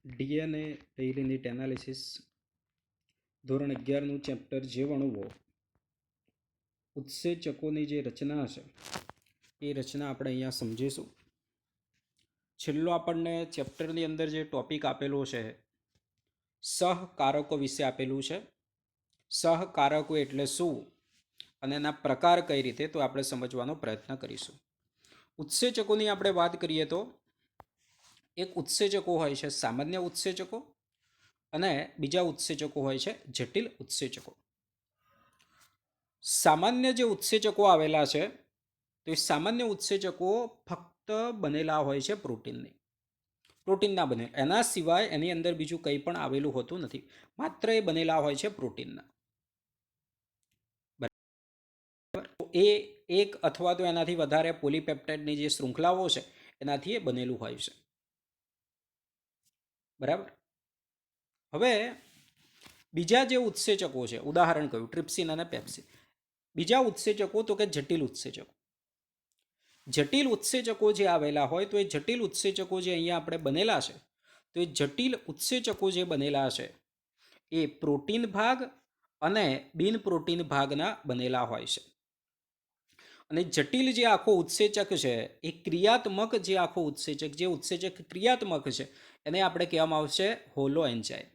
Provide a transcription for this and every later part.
DNA daily NEET analysis ધોરણ 11નું chapter જે વણવો ઉત્સેચકોની જે રચના છે એ રચના આપણે અહીંયા સમજીશું. છેલ્લો આપણને ચેપ્ટરની અંદર જે ટોપિક આપેલો છે સહકારકો વિશે આપેલું છે. સહકારકો એટલે શું અને એના પ્રકાર કઈ રીતે, તો આપણે સમજવાનો પ્રયત્ન કરીશું. ઉત્સેચકોની આપણે વાત કરીએ તો એક ઉત્સેચકો હોય છે સામાન્ય ઉત્સેચકો અને બીજા ઉત્સેચકો હોય છે જટિલ ઉત્સેચકો. સામાન્ય જે ઉત્સેચકો આવેલા છે તો એ સામાન્ય ઉત્સેચકો ફક્ત બનેલા હોય છે પ્રોટીનના બને, એના સિવાય એની અંદર બીજું કંઈ પણ આવેલું હોતું નથી, માત્ર એ બનેલા હોય છે પ્રોટીનના. તો એ એક અથવા તો એનાથી વધારે પોલીપેપ્ટાઇડની જે શૃંખલાઓ છે એનાથી એ બનેલું હોય છે. બરાબર. હવે બીજા જે ઉત્સેચકો છે, ઉદાહરણ કહ્યું ટ્રિપ્સિન અને પેપ્સિન. બીજા ઉત્સેચકો તો કે જટિલ ઉત્સેચકો. જટિલ ઉત્સેચકો જે આવેલા હોય તો એ જટિલ ઉત્સેચકો જે અહીંયા આપણે બનેલા છે તો એ જટિલ ઉત્સેચકો જે બનેલા છે એ પ્રોટીન ભાગ અને બિન પ્રોટીન ભાગના બનેલા હોય છે. અને જટિલ જે આખો ઉત્સેચક છે એ ક્રિયાત્મક જે આખો ઉત્સેચક ક્રિયાત્મક છે એને આપણે કહેવામાં આવશે હોલો એન્ઝાઇમ.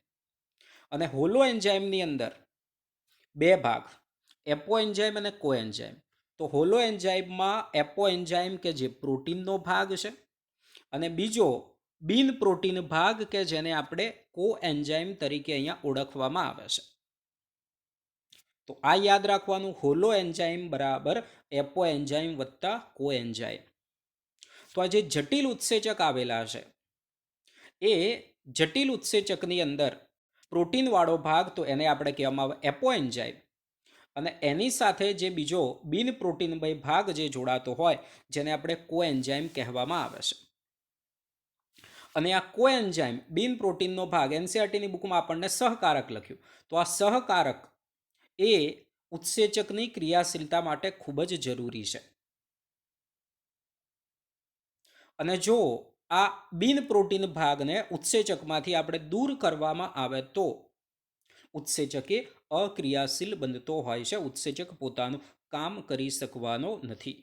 અને હોલો એન્ઝાઇમની અંદર બે ભાગ, એપો એન્ઝાઇમ અને કો એન્ઝાઇમ. તો હોલો એન્ઝાઇમમાં એપો એન્ઝાઇમ કે જે પ્રોટીનનો ભાગ છે અને બીજો બિન પ્રોટીન ભાગ કે જેને આપણે કો એન્ઝાઇમ તરીકે અહીંયા ઓળખવામાં આવે છે. તો આ યાદ રાખવાનું, હોલો એન્ઝાઇમ બરાબર એપો એન્ઝાઇમ વત્તા કો એન્ઝાઇમ. તો આ જે જટિલ ઉત્સેચક આવેલા છે એ જટિલ ઉત્સેચકની અંદર પ્રોટીનવાળો ભાગ તો એને આપણે કહેવામાં આવે એપો એન્ઝાઇમ અને એની સાથે જે બીજો બિન પ્રોટીનમય ભાગ જે જોડાતો હોય જેને આપણે કો એન્ઝાઇમ કહેવામાં આવે છે. અને આ કો એન્ઝાઇમ બિન પ્રોટીનનો ભાગ એનસીઈઆરટીની બુકમાં આપણને સહકારક લખ્યું. તો આ સહકારક એ ઉત્સેચકની ક્રિયાશીલતા માટે ખૂબ જ જરૂરી છે. અને જો આ બિન પ્રોટીન ભાગને ઉત્સેચકમાંથી આપણે દૂર કરવામાં આવે તો ઉત્સેચક એ અક્રિયાશીલ બનતો હોય છે, ઉત્સેચક પોતાનું કામ કરી શકવાનો નથી.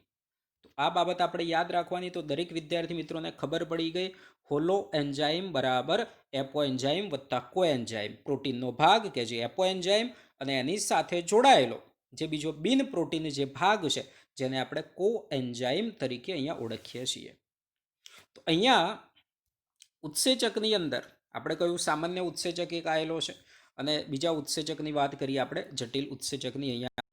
તો આ બાબત આપણે યાદ રાખવાની. તો દરેક વિદ્યાર્થી મિત્રોને ખબર પડી ગઈ, હોલો એન્ઝાઇમ બરાબર એપો એન્ઝાઇમ વત્તા કો એન્ઝાઇમ. પ્રોટીનનો ભાગ કે જે એપો એન્ઝાઇમ અને એની સાથે જોડાયેલો જે બીજો બિન પ્રોટીન જે ભાગ છે જેને આપણે કો એન્ઝાઇમ તરીકે અહીંયા ઓળખીએ છીએ. તો અહીંયા ઉત્સેચકની અંદર આપણે કહ્યું સામાન્ય ઉત્સેચક એક આવેલો છે અને બીજા ઉત્સેચકની વાત કરીએ આપણે જટિલ ઉત્સેચકની. અહીંયા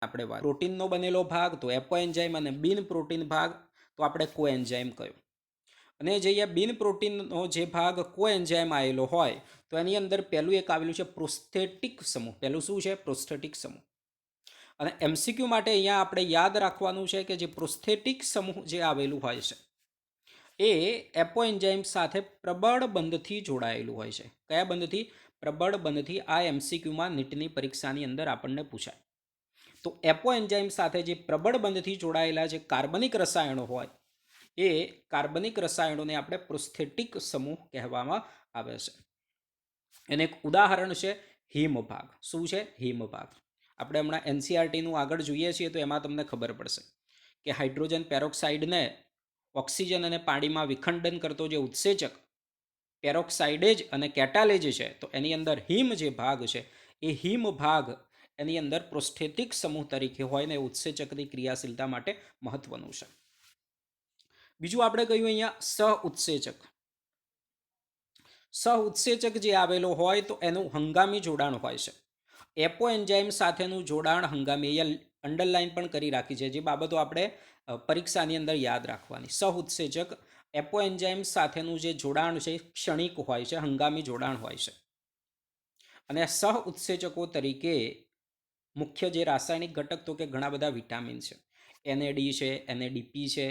આપણે વાત પ્રોટીનનો બનેલો ભાગ તો એપો એન્ઝાઇમ અને બિન પ્રોટીન ભાગ તો આપણે કો એન્ઝાઇમ કહ્યું. અને જે અહીંયા બિન પ્રોટીનનો જે ભાગ કો એન્ઝાઇમ આવેલો હોય તો એની અંદર પહેલું એક આવેલું છે પ્રોસ્થેટિક સમૂહ. પહેલું શું છે? પ્રોસ્થેટિક સમૂહ. અને એમસીક્યુ માટે અહીંયા આપણે યાદ રાખવાનું છે કે જે પ્રોસ્થેટિક સમૂહ જે આવેલું હોય છે એ એપો એન્ઝાઇમ સાથે પ્રબળ બંધથી જોડાયેલું હોય છે. કયા બંધથી? પ્રબળ બંધથી. આ એમસીક્યુમાં નીટની પરીક્ષાની અંદર આપણને પૂછાય. તો એપો એન્ઝાઇમ સાથે જે પ્રબળ બંધથી જોડાયેલા જે કાર્બનિક રસાયણો હોય એ કાર્બનિક રસાયણોને આપણે પ્રોસ્થેટિક સમૂહ કહેવામાં આવે છે. એને એક ઉદાહરણ છે હિમભાગ. શું છે? હિમભાગ. આપણે હમણાં એનસીઈઆરટીનું આગળ જોઈએ છીએ તો એમાં તમને ખબર પડશે કે હાઇડ્રોજન પેરોક્સાઇડને ઓક્સિજન અને પાણીમાં વિખંડન કરતો જે ઉત્સેચક પેરોક્સાઇડેજ અને કેટાલેજ છે તો એની અંદર હિમ જે ભાગ છે એ હિમ ભાગ એની અંદર પ્રોસ્થેટિક સમૂહ તરીકે હોય ને ઉત્સેચકની ક્રિયાશીલતા માટે મહત્વનું છે. બીજું આપણે કહ્યું અહીંયા સહઉત્સેચક. સહઉત્સેચક જે આવેલો હોય તો એનું હંગામી જોડાણ હોય છે. એપો એન્ઝાઇમ સાથેનું જોડાણ હંગામી. અહીંયા અંડરલાઇન પણ કરી રાખી છે, જે બાબતો આપણે પરીક્ષાની અંદર યાદ રાખવાની. સહઉત્સેચક એપો એન્ઝાઇમ સાથેનું જે જોડાણ છે ક્ષણિક હોય છે, હંગામી જોડાણ હોય છે. અને સહઉત્સેચકો તરીકે મુખ્ય જે રાસાયણિક ઘટક તો કે ઘણા બધા વિટામિન છે. એનએડી છે, એનએડીપી છે,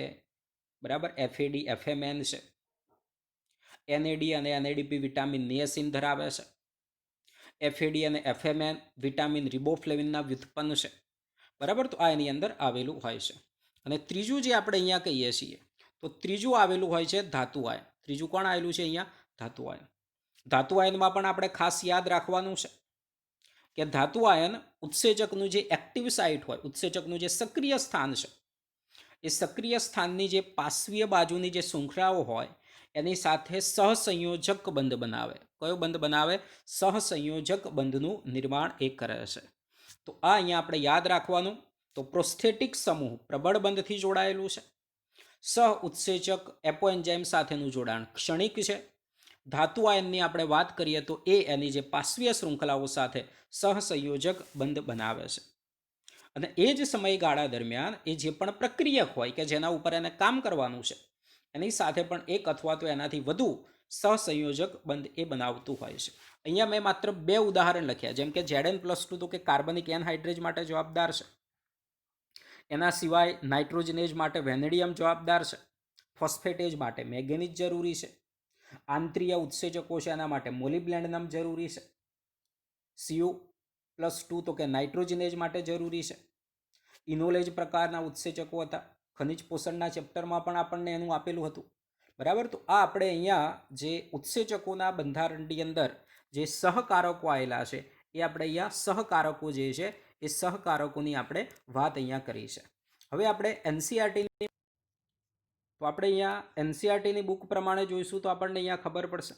બરાબર, એફએડી, એફએમએન છે. એનએડી અને એનએડીપી વિટામિન નિયાસિન ધરાવે છે. એફએડી અને એફએમએન વિટામિન રિબોફ્લેવિનના વ્યુત્પન્ન છે. બરાબર. તો આ એની અંદર આવેલું હોય છે. અને ત્રીજું જે આપણે અહીંયા કહીએ છીએ તો ત્રીજું આવેલું હોય છે ધાતુ આયન. ત્રીજું કોણ આવેલું છે અહીંયા? ધાતુ આયન. ધાતુ આયનમાં પણ આપણે ખાસ યાદ રાખવાનું છે કે ધાતુ આયન ઉત્સેચકનું જે એક્ટિવ સાઇટ હોય, ઉત્સેચકનું જે સક્રિય સ્થાન છે, એ સક્રિય સ્થાનની જે પાર્શ્વીય બાજુની જે શૃંખલાઓ હોય એની સાથે સહસંયોજક બંધ બનાવે. કયો બંધ બનાવે? સહસંયોજક બંધનું નિર્માણ એ કરે છે. તો આ અહીંયા આપણે યાદ રાખવાનું. તો પ્રોસ્થેટિક સમૂહ પ્રબળ બંધથી જોડાયેલું છે. સહ ઉત્સેચક એપોએન્જાઇમ સાથેનું જોડાણ ક્ષણિક છે. ધાતુ આયનની આપણે વાત કરીએ તો એ એની જે પાર્શ્વીય શૃંખલાઓ સાથે સહસંયોજક બંધ બનાવે છે. અને એ જ સમયગાળા દરમિયાન એ જે પણ પ્રક્રિયક હોય કે જેના ઉપર એને કામ કરવાનું છે એની સાથે પણ એક અથવા તો એનાથી વધુ સહસંયોજક બંધ એ બનાવતું હોય છે. અહીંયા મેં માત્ર 2 ઉદાહરણ લખ્યા, જેમ કે Zn+2 તો કે કાર્બનિક એનહાઇડ્રેજ માટે જવાબદાર છે. એના સિવાય નાઇટ્રોજનેજ માટે વેનેડિયમ જવાબદાર છે. ફોસ્ફેટેજ માટે મેંગેનીઝ જરૂરી છે. આંતરીય ઉત્સેચકો છે એના માટે મોલિબ્લેન્ડનમ જરૂરી છે. Cu+2 તો કે નાઇટ્રોજનેજ માટે જરૂરી છે. ઇનોલેજ પ્રકારના ઉત્સેચકો હતા. ખનિજ પોષણના ચેપ્ટરમાં પણ આપણને એનું આપેલું હતું. બરાબર. તો આ આપણે અહીંયા જે ઉત્સેચકોના બંધારણની અંદર જે સહકારકો આવેલા છે એ આપણે અહીંયા સહકારકો જે છે એ સહકારકોની આપણે વાત અહીંયા કરી છે. હવે આપણે એનસીઆરટીની તો આપણે અહીંયા એનસીઆરટીની બુક પ્રમાણે જોઈશું તો આપણને અહીંયા ખબર પડશે.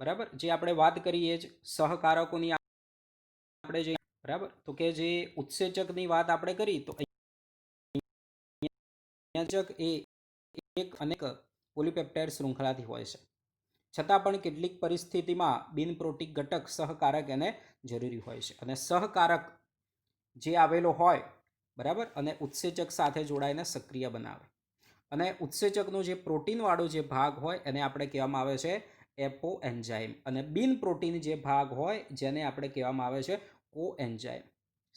બરાબર. જે આપણે વાત કરીએ જ સહકારકોની આપણે જે બરાબર તો કે જે ઉત્સેચકની વાત આપણે કરી તો ઉત્સેચક એ એક અનેક પોલીપેપ્ટાઇડ શૃંખલાથી હોય છે. છતાં પણ કેટલીક પરિસ્થિતિમાં બિનપ્રોટીક ઘટક સહકારક એને જરૂરી હોય છે. અને સહકારક જે આવેલો હોય બરાબર અને ઉત્સેચક સાથે જોડાઈને સક્રિય બનાવે. અને ઉત્સેચકનો જે પ્રોટીનવાળો જે ભાગ હોય એને આપણે કહેવામાં આવે છે એપો એન્ઝાઇમ. અને બિન પ્રોટીન જે ભાગ હોય જેને આપણે કહેવામાં આવે છે કો એન્ઝાઇમ.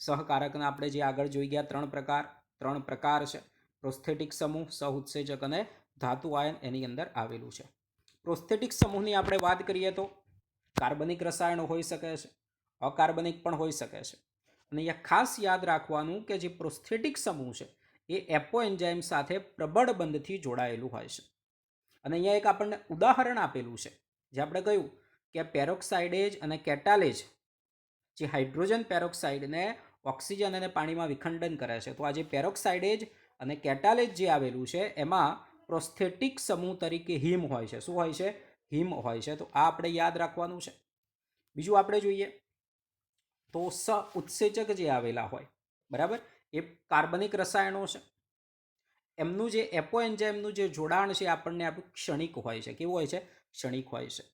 સહકારકના આપણે જે આગળ જોઈ ગયા ત્રણ પ્રકાર છે. પ્રોસ્થેટિક સમૂહ, સહઉત્સેચક અને ધાતુ આયન એની અંદર આવેલું છે. પ્રોસ્થેટિક સમૂહની આપણે વાત કરીએ તો કાર્બનિક રસાયણો હોઈ શકે છે, અકાર્બનિક પણ હોઈ શકે છે. અને અહીંયા ખાસ યાદ રાખવાનું કે જે પ્રોસ્થેટિક સમૂહ છે એ એપો એન્ઝાઇમ સાથે પ્રબળ બંધથી જોડાયેલું હોય છે. અને અહીંયા એક આપણને ઉદાહરણ આપેલું છે જે આપણે કહ્યું કે પેરોક્સાઇડેજ અને કેટાલેજ જે હાઇડ્રોજન પેરોક્સાઇડને ઓક્સિજન અને પાણીમાં વિખંડન કરે છે. તો આ જે પેરોક્સાઇડેજ અને કેટાલેજ જે આવેલું છે એમાં પ્રોસ્થેટિક સમૂહ તરીકે હિમ હોય છે. શું હોય છે? હિમ હોય છે. તો આ આપણે યાદ રાખવાનું છે. બીજું આપણે જોઈએ તો સહ ઉત્સેચક જે આવેલા હોય બરાબર એ કાર્બનિક રસાયણો છે. એમનું જે એપો એન્ઝાઇમનું જે જોડાણ છે આપણને આપણું ક્ષણિક હોય છે. કેવું હોય છે? ક્ષણિક હોય છે.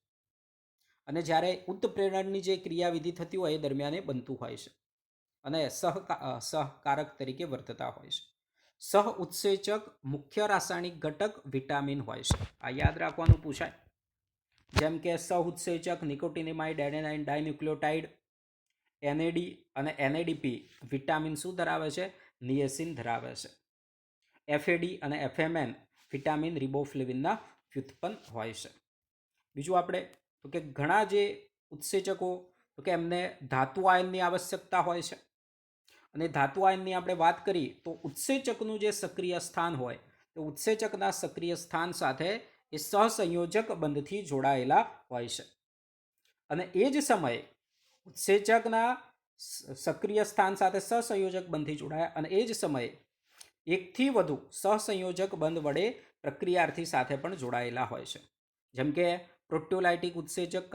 અને જ્યારે ઉત્પ્રેરણની જે ક્રિયાવિધિ થતી હોય એ દરમિયાન એ બનતું હોય છે અને સહકારક તરીકે વર્તતા હોય છે. સહ ઉત્સેચક મુખ્ય રાસાયણિક ઘટક વિટામિન હોય છે. આ યાદ રાખવાનું પૂછાય. જેમ કે સહ ઉત્સેચક નિકોટિનિમાઇડ એડેનાઇન ડાયન્યુક્લિયોટાઇડ, એનએડી અને એનએડીપી વિટામિન શું ધરાવે છે? નિએસિન ધરાવે છે. એફએડી અને એફએમએન વિટામિન રિબોફ્લેવિનના વ્યુત્પન્ન હોય છે. બીજું આપણે તો કે ઘણા જે ઉત્સેચકો તો કે એમને ધાતુ આયનની આવશ્યકતા હોય છે. અને ધાતુ આયનની આપણે વાત કરી તો ઉત્સેચકનું જે સક્રિય સ્થાન હોય તો ઉત્સેચકના સક્રિય સ્થાન સાથે એ સહસંયોજક બંધથી જોડાયેલા હોય છે. અને એ જ સમયે ઉત્સેચકના સક્રિય સ્થાન સાથે સહસંયોજક બંધથી જોડાયા અને એ જ સમયે એકથી વધુ સહસંયોજક બંધ વડે પ્રક્રિયાર્થી સાથે પણ જોડાયેલા હોય છે. જેમ કે પ્રોટ્યોલાઇટિક ઉત્સેચક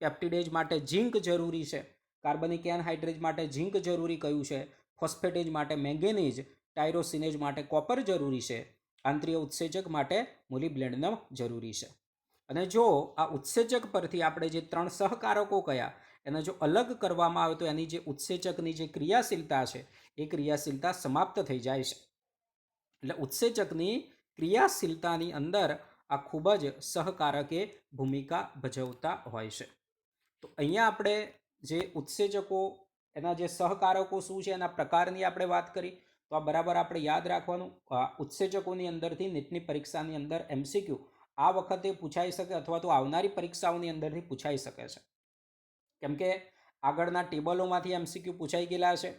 પેપ્ટિડેજ માટે ઝીંક જરૂરી છે. કાર્બનિક એનહાઇડ્રેજ માટે ઝીંક જરૂરી કયું છે? ફોસ્ફેટેજ માટે મેંગેનીઝ, ટાયરોસિનેજ માટે કોપર જરૂરી છે. આંતરીય ઉત્સેચક માટે મોલિબ્લેન્ડનમ જરૂરી છે. અને જો આ ઉત્સેચક પરથી આપણે જે 3 સહકારકો કયા એને જો અલગ કરવામાં આવે તો એની જે ઉત્સેચકની જે ક્રિયાશીલતા છે એ ક્રિયાશીલતા સમાપ્ત થઈ જાય છે. એટલે ઉત્સેચકની ક્રિયાશીલતાની અંદર આ ખૂબ જ સહકારકે ભૂમિકા ભજવતા હોય છે. તો અહીંયા આપણે જે ઉત્સેચકો એના જે સહકારકો શું છે એના પ્રકારની આપણે વાત કરી તો આ બરાબર આપણે યાદ રાખવાનું. ઉત્સેચકોની અંદરથી નીટની પરીક્ષાની અંદર MCQ આ વખતે પૂછાઈ શકે અથવા તો આવનારી પરીક્ષાઓની અંદરથી પૂછાઈ શકે છે. કેમ કે આગળના ટેબલોમાંથી MCQ પૂછાઈ ગયેલા છે.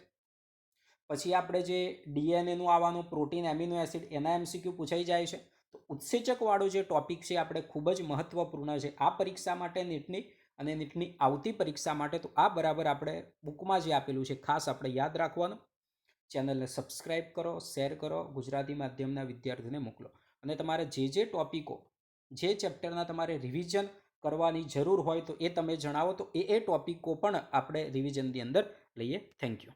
પછી આપણે જે ડીએનએનું આવવાનું પ્રોટીન એમિનો એસિડ એના એમસીક્યુ પૂછાઈ જાય છે. તો ઉત્સેચકવાળો જે ટોપિક છે આપણે ખૂબ જ મહત્વપૂર્ણ છે આ પરીક્ષા માટે નીટની અને નીટની આવતી પરીક્ષા માટે. તો આ બરાબર આપણે બુકમાં જે આપેલું છે ખાસ આપણે યાદ રાખવાનું. ચેનલને સબસ્ક્રાઈબ કરો, શેર કરો, ગુજરાતી માધ્યમના વિદ્યાર્થીઓને મોકલો. અને તમારે જે ટોપિકો જે ચેપ્ટરના તમારે રિવિઝન કરવાની જરૂર હોય તો એ તમે જણાવો, તો એ ટોપિકો પણ આપણે રિવિઝનની અંદર લઈએ. Thank you.